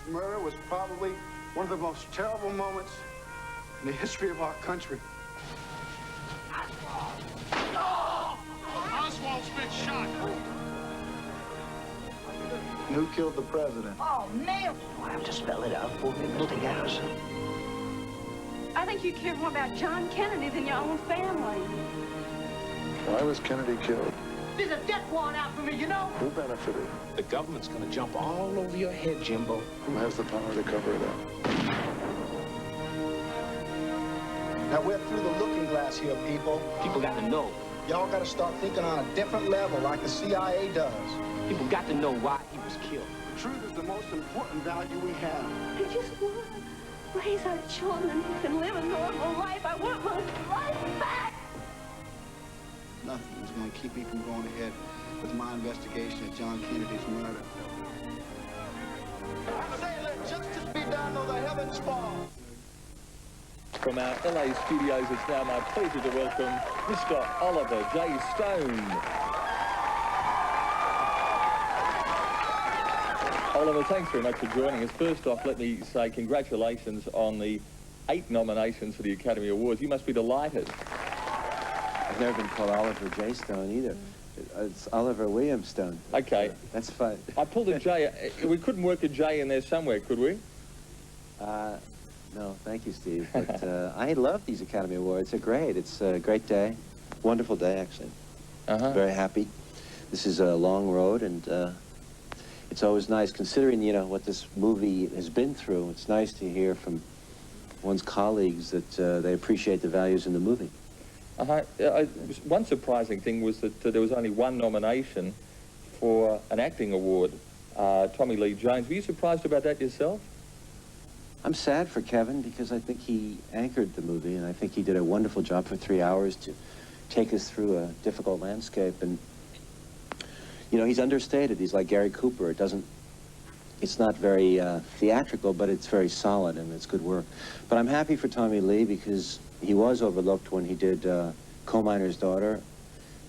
murder was probably one of the most terrible moments in the history of our country. Oswald's been shot. And who killed the president? Oh, man! I have to spell it out for me, building house. I think you care more about John Kennedy than your own family. Why was Kennedy killed? There's a death warrant out for me, you know? Who benefited? The government's gonna jump all over your head, Jimbo. Who has the power to cover it up? Now, we're through the looking glass here, people. People got to know. Y'all got to start thinking on a different level, like the CIA does. People got to know why he was killed. The truth is the most important value we have. I just want to raise our children and live a normal life. I want my life back. Nothing is going to keep me from going ahead with my investigation of John Kennedy's murder. I say, let justice be done, though the heavens fall. From our LA studios, it's now my pleasure to welcome Mr. Oliver J. Stone. Oliver, thanks very much for joining us. First off, let me say congratulations on the 8 nominations for the Academy Awards. You must be delighted. I've never been called Oliver J. Stone either. It's Oliver William Stone. Okay. That's fine. I pulled a J. We couldn't work a J in there somewhere, could we? No, thank you, Steve. But I love these Academy Awards. They're great. It's a great day. Wonderful day, actually. Very happy. This is a long road, and it's always nice, considering, you know, what this movie has been through. It's nice to hear from one's colleagues that they appreciate the values in the movie. One surprising thing was that there was only one nomination for an acting award, Tommy Lee Jones. Were you surprised about that yourself? I'm sad for Kevin because I think he anchored the movie, and I think he did a wonderful job for 3 hours to take us through a difficult landscape. And, you know, he's understated. He's like Gary Cooper. It's not very theatrical, but it's very solid, and it's good work. But I'm happy for Tommy Lee because he was overlooked when he did Coal Miner's Daughter,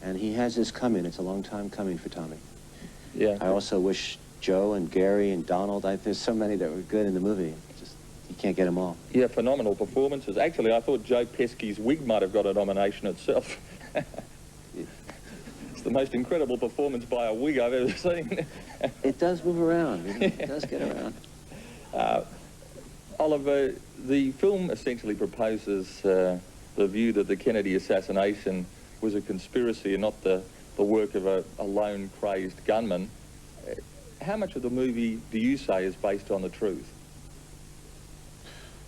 and he has this coming. It's a long time coming for Tommy. Yeah. I also wish Joe and Gary and Donald, there's so many that were good in the movie. You can't get them all. Yeah, phenomenal performances. Actually, I thought Joe Pesky's wig might have got a nomination itself. It's the most incredible performance by a wig I've ever seen. It does move around. It does get around. Oliver, the film essentially proposes the view that the Kennedy assassination was a conspiracy and not the work of a lone crazed gunman. How much of the movie do you say is based on the truth?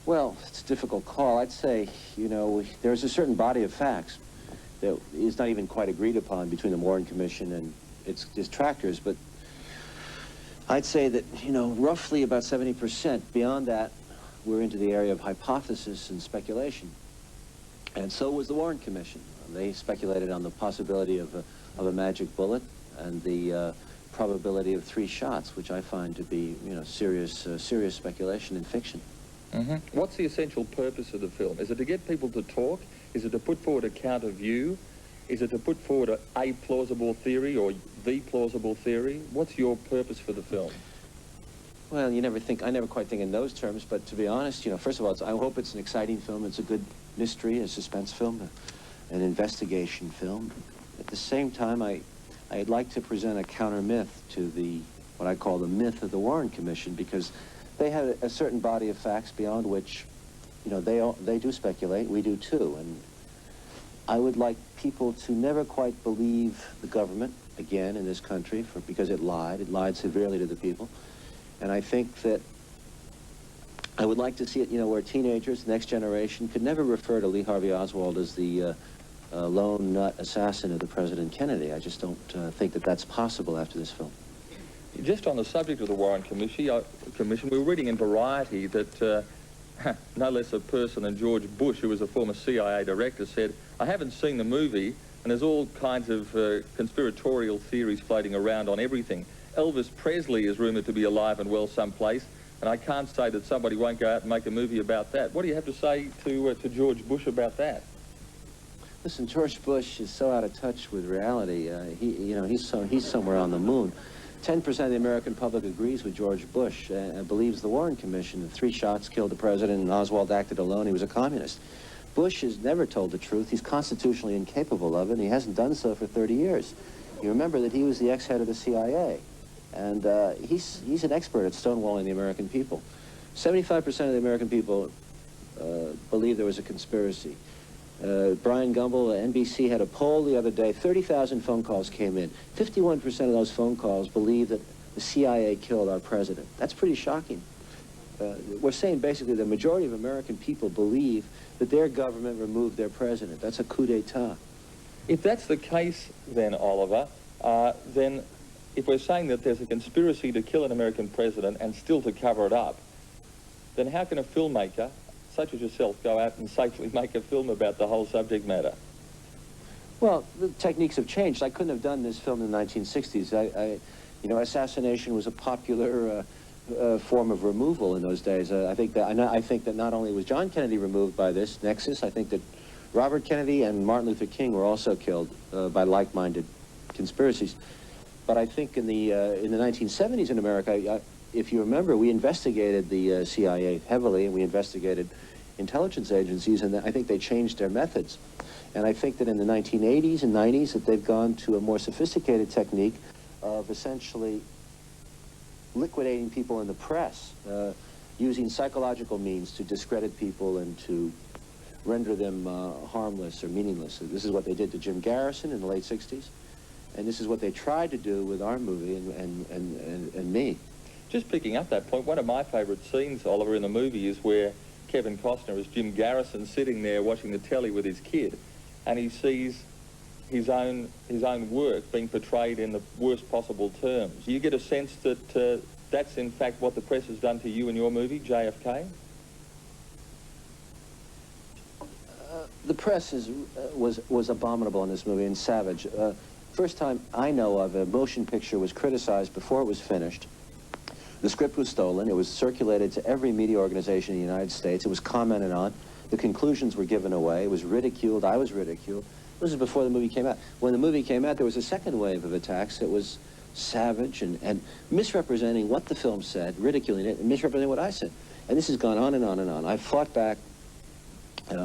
Well, it's a difficult call. I'd say, you know, there's a certain body of facts that is not even quite agreed upon between the Warren Commission and its detractors, but I'd say that, you know, roughly about 70%. Beyond that, we're into the area of hypothesis and speculation. And so was the Warren Commission. They speculated on the possibility of a magic bullet and the probability of 3 shots, which I find to be, you know, serious speculation in fiction. What's the essential purpose of the film? Is it to get people to talk? Is it to put forward a counter view? Is it to put forward a plausible theory or the plausible theory? What's your purpose for the film? Well, I never quite think in those terms, but to be honest, you know, first of all, I hope it's an exciting film. It's a good mystery, a suspense film, an investigation film. At the same time, I'd like to present a counter myth to what I call the myth of the Warren Commission, because they had a certain body of facts beyond which, you know, they do speculate, we do too, and I would like people to never quite believe the government again in this country because it lied severely to the people, and I think that I would like to see it, you know, where teenagers, the next generation, could never refer to Lee Harvey Oswald as the lone nut assassin of the President Kennedy. I just don't think that that's possible after this film. Just on the subject of the Warren Commission, we were reading in Variety that no less a person than George Bush, who was a former CIA director, said, "I haven't seen the movie, and there's all kinds of conspiratorial theories floating around on everything. Elvis Presley is rumoured to be alive and well someplace, and I can't say that somebody won't go out and make a movie about that." What do you have to say to George Bush about that? Listen, George Bush is so out of touch with reality. He's somewhere on the moon. 10% of the American public agrees with George Bush and believes the Warren Commission. 3 shots killed the president, and Oswald acted alone. He was a communist. Bush has never told the truth. He's constitutionally incapable of it, and he hasn't done so for 30 years. You remember that he was the ex-head of the CIA, and he's an expert at stonewalling the American people. 75% of the American people believe there was a conspiracy. Brian Gumbel, NBC, had a poll the other day. 30,000 phone calls came in. 51% of those phone calls believe that the CIA killed our president. That's pretty shocking. We're saying basically the majority of American people believe that their government removed their president. That's a coup d'etat. If that's the case, then, Oliver, then if we're saying that there's a conspiracy to kill an American president and still to cover it up, then how can a filmmaker such as yourself go out and safely make a film about the whole subject matter? Well, the techniques have changed. I couldn't have done this film in the 1960s. You know, assassination was a popular form of removal in those days. I think that not only was John Kennedy removed by this nexus, I think that Robert Kennedy and Martin Luther King were also killed by like-minded conspiracies. But I think in the 1970s in America, if you remember, we investigated the CIA heavily, and we investigated intelligence agencies, and I think they changed their methods. And I think that in the 1980s and 90s that they've gone to a more sophisticated technique of essentially liquidating people in the press, using psychological means to discredit people and to render them harmless or meaningless. This is what they did to Jim Garrison in the late 60s, and this is what they tried to do with our movie and me. Just picking up that point, one of my favourite scenes, Oliver, in the movie is where Kevin Costner is Jim Garrison sitting there watching the telly with his kid, and he sees his own work being portrayed in the worst possible terms. You get a sense that that's in fact what the press has done to you in your movie, JFK? The press was abominable in this movie and savage. First time I know of a motion picture was criticized before it was finished. The script was stolen. It was circulated to every media organization in the United States. It was commented on. The conclusions were given away. It was ridiculed. I was ridiculed. This is before the movie came out. When the movie came out, there was a second wave of attacks. It was savage and misrepresenting what the film said, ridiculing it, and misrepresenting what I said. And this has gone on and on and on. I fought back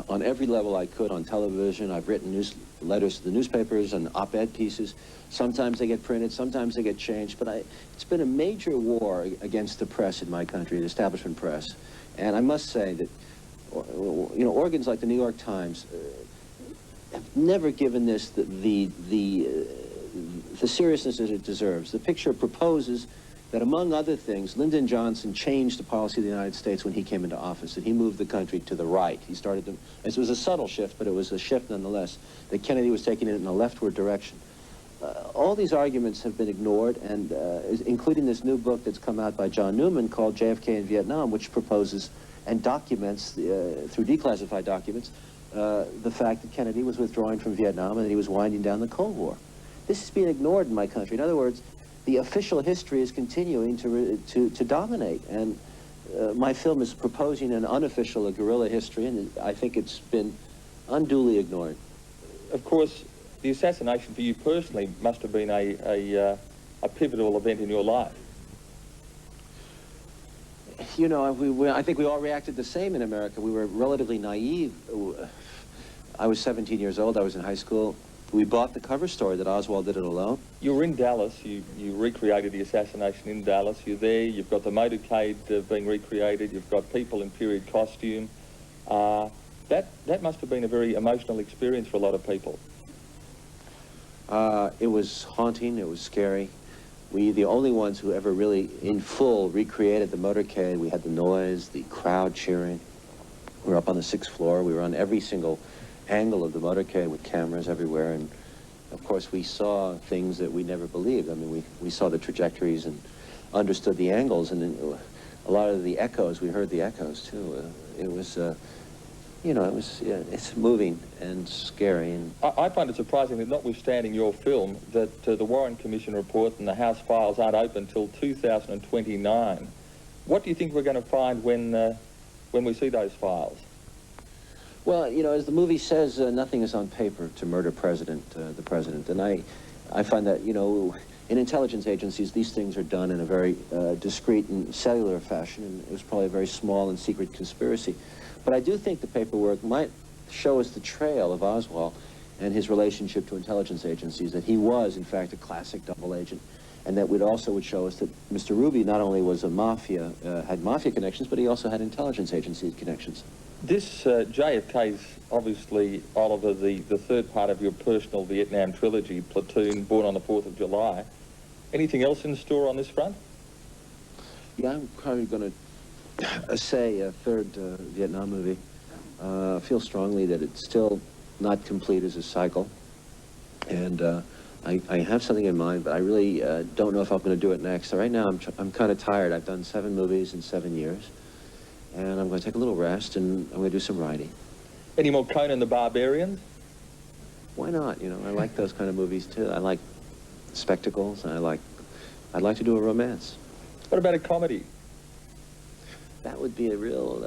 on every level I could on television. I've written letters to the newspapers and op-ed pieces. Sometimes they get printed, sometimes they get changed, but it's been a major war against the press in my country, the establishment press. And I must say that, you know, organs like the New York Times have never given this the seriousness that it deserves. The picture proposes that, among other things, Lyndon Johnson changed the policy of the United States when he came into office, that he moved the country to the right. He started to, it was a subtle shift, but it was a shift nonetheless, that Kennedy was taking it in a leftward direction. All these arguments have been ignored, and including this new book that's come out by John Newman called JFK in Vietnam, which proposes and documents, through declassified documents, the fact that Kennedy was withdrawing from Vietnam and that he was winding down the Cold War. This is being ignored in my country. In other words, the official history is continuing to dominate, and my film is proposing an unofficial, a guerrilla history, and I think it's been unduly ignored. Of course, the assassination for you personally must have been a pivotal event in your life. You know, I think we all reacted the same in America. We were relatively naive. I was 17 years old. I was in high school. We bought the cover story that Oswald did it alone. You were in Dallas. You recreated the assassination in Dallas. You're there. You've got the motorcade being recreated. You've got people in period costume. That must have been a very emotional experience for a lot of people. It was haunting. It was scary. We, the only ones who ever really, in full, recreated the motorcade. We had the noise, the crowd cheering. We were up on the 6th floor. We were on every single angle of the motorcade with cameras everywhere, and of course we saw things that we never believed. I mean, we saw the trajectories and understood the angles, and then a lot of the echoes, we heard the echoes too. It was, you know, it's moving and scary. And I find it surprising that, notwithstanding your film, that the Warren Commission report and the House files aren't open until 2029. What do you think we're going to find when we see those files? Well, you know, as the movie says, nothing is on paper to murder the president, and I find that, you know, In intelligence agencies, these things are done in a very discreet and cellular fashion, and it was probably a very small and secret conspiracy. But I do think the paperwork might show us the trail of Oswald and his relationship to intelligence agencies, that he was, in fact, a classic double agent, and that would show us that Mr. Ruby not only was a mafia, had mafia connections, but he also had intelligence agency connections. This JFK's obviously, Oliver, the third part of your personal Vietnam trilogy, Platoon, Born on the 4th of July. Anything else in store on this front? Yeah, I'm probably going to say a third Vietnam movie. I feel strongly that it's still not complete as a cycle, and I have something in mind, but I really don't know if I'm going to do it next. So right now I'm kind of tired. I've done 7 movies in 7 years, and I'm going to take a little rest, and I'm going to do some writing. Any more Conan the Barbarian? Why not? You know, I like those kind of movies too. I like spectacles, and I'd like to do a romance. What about a comedy? That would be a real,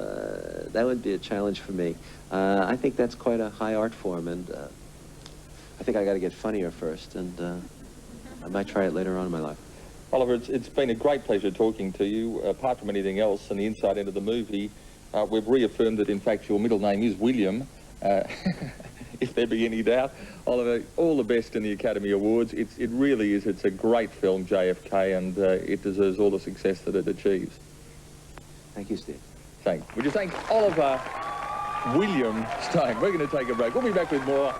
that would be a challenge for me. I think that's quite a high art form, and I think I got to get funnier first, and I might try it later on in my life. Oliver, it's been a great pleasure talking to you. Apart from anything else and the insight into the movie, we've reaffirmed that, in fact, your middle name is William, if there be any doubt. Oliver, all the best in the Academy Awards. It really is. It's a great film, JFK, and it deserves all the success that it achieves. Thank you, Steve. Thanks. Would you thank Oliver William Stone? We're going to take a break. We'll be back with more.